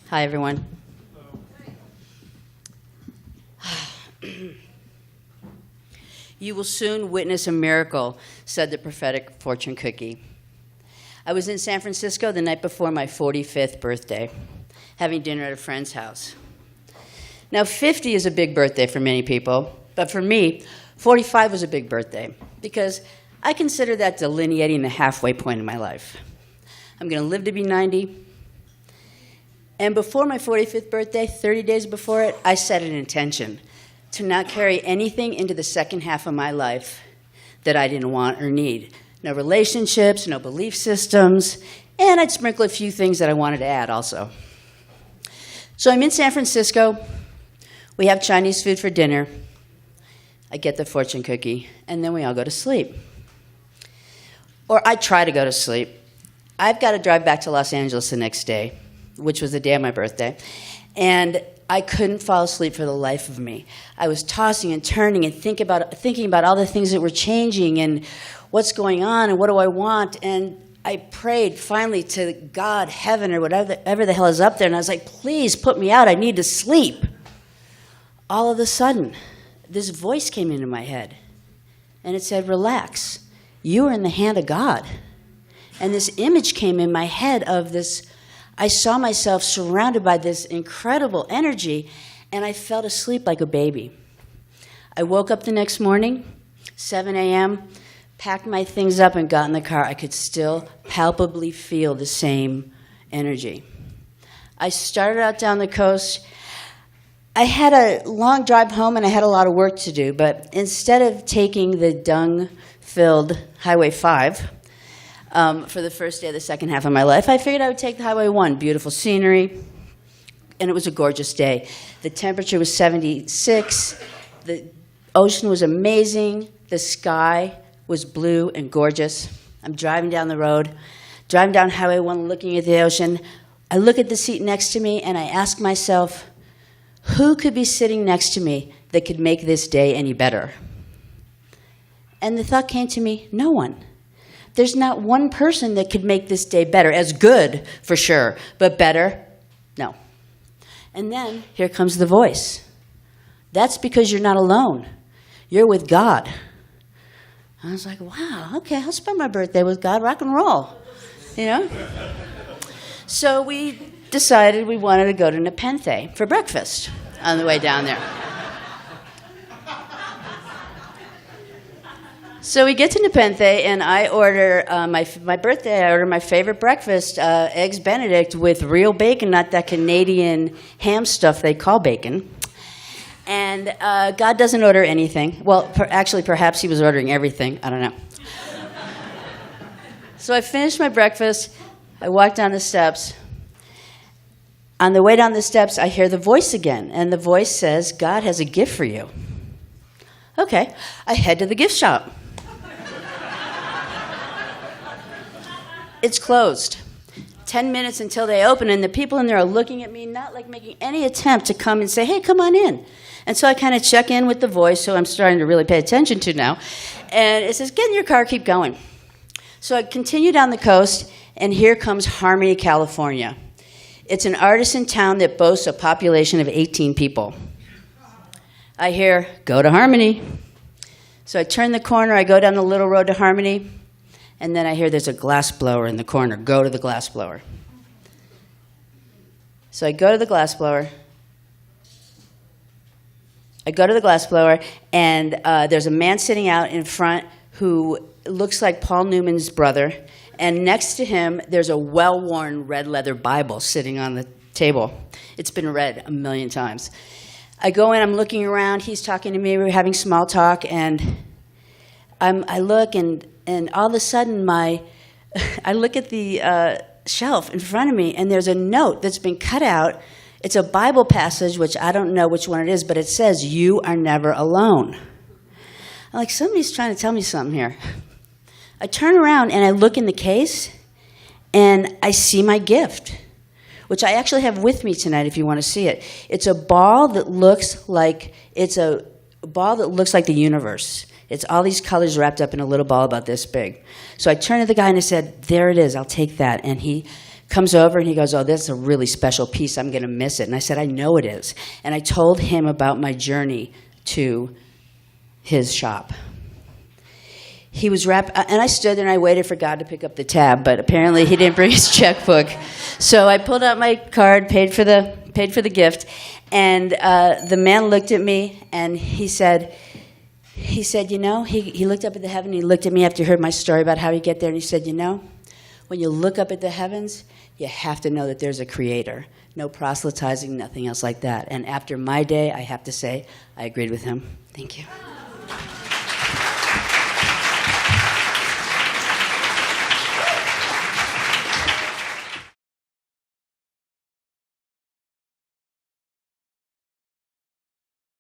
Hi, everyone. You will soon witness a miracle, said the prophetic fortune cookie. I was in San Francisco the night before my 45th birthday, having dinner at a friend's house. Now, 50 is a big birthday for many people, but for me, 45 was a big birthday because I consider that delineating the halfway point in my life. I'm going to live to be 90. And before my 45th birthday, 30 days before it, I set an intention to not carry anything into the second half of my life that I didn't want or need. No relationships, no belief systems, and I'd sprinkle a few things that I wanted to add also. So I'm in San Francisco. We have Chinese food for dinner. I get the fortune cookie, and then we all go to sleep. Or I try to go to sleep. I've got to drive back to Los Angeles the next day, which was the day of my birthday, and I couldn't fall asleep for the life of me. I was tossing and turning and thinking about all the things that were changing and what's going on and what do I want. And I prayed finally to God, heaven, or whatever the hell is up there, and I was like, please put me out. I need to sleep. All of a sudden, this voice came into my head, and it said, relax. You are in the hand of God. And this image came in my head of this. I saw myself surrounded by this incredible energy, and I fell asleep like a baby. I woke up the next morning, 7 a.m., packed my things up and got in the car. I could still palpably feel the same energy. I started out down the coast. I had a long drive home, and I had a lot of work to do, but instead of taking the dung-filled Highway 5, for the first day of the second half of my life, I figured I would take the Highway 1. Beautiful scenery, and it was a gorgeous day. The temperature was 76. The ocean was amazing. The sky was blue and gorgeous. I'm driving down the road, driving down Highway 1, looking at the ocean. I look at the seat next to me, and I ask myself, who could be sitting next to me that could make this day any better? And the thought came to me, no one. There's not one person that could make this day better. As good, for sure, but better, no. And then here comes the voice. That's because you're not alone. You're with God. I was like, wow, okay, I'll spend my birthday with God, rock and roll, you know? So we decided we wanted to go to Nepenthe for breakfast on the way down there. So we get to Nepenthe, and I order my birthday. I order my favorite breakfast, eggs Benedict with real bacon, not that Canadian ham stuff they call bacon. And God doesn't order anything. Well, actually, perhaps he was ordering everything. I don't know. So I finished my breakfast. I walk down the steps. On the way down the steps, I hear the voice again, and the voice says, God has a gift for you. Okay, I head to the gift shop. It's closed. 10 minutes until they open, and the people in there are looking at me, not like making any attempt to come and say, hey, come on in. And so I kind of check in with the voice, who I'm starting to really pay attention to now. And it says, get in your car, keep going. So I continue down the coast, and here comes Harmony, California. It's an artisan town that boasts a population of 18 people. I hear, go to Harmony. So I turn the corner, I go down the little road to Harmony, and then I hear there's a glass blower in the corner. Go to the glass blower. So I go to the glass blower. And there's a man sitting out in front who looks like Paul Newman's brother. And next to him, there's a well-worn red leather Bible sitting on the table. It's been read a million times. I go in, I'm looking around. He's talking to me. We're having small talk. And I look, and all of a sudden, I look at the shelf in front of me, and there's a note that's been cut out. It's a Bible passage, which I don't know which one it is, but it says, you are never alone. I'm like, somebody's trying to tell me something here. I turn around, and I look in the case, and I see my gift, which I actually have with me tonight if you want to see it. It's a ball that looks like the universe. It's all these colors wrapped up in a little ball about this big. So I turned to the guy and I said, there it is, I'll take that. And he comes over and he goes, oh, that's a really special piece. I'm going to miss it. And I said, I know it is. And I told him about my journey to his shop. He was and I stood there and I waited for God to pick up the tab, but apparently he didn't bring his checkbook. So I pulled out my card, paid for the gift, and the man looked at me and he said, you know, he looked up at the heaven, he looked at me after he heard my story about how he get there, and he said, you know, when you look up at the heavens, you have to know that there's a creator. No proselytizing, nothing else like that. And after my day, I have to say, I agreed with him. Thank you.